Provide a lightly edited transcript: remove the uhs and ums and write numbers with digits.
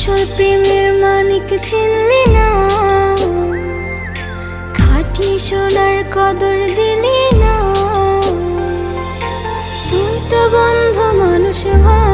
আসল প্রেমের মানিক চিনলি না, খাঁটি সোনার কদর দিলি না। তুই তো বন্ধু মানুষ ভাই।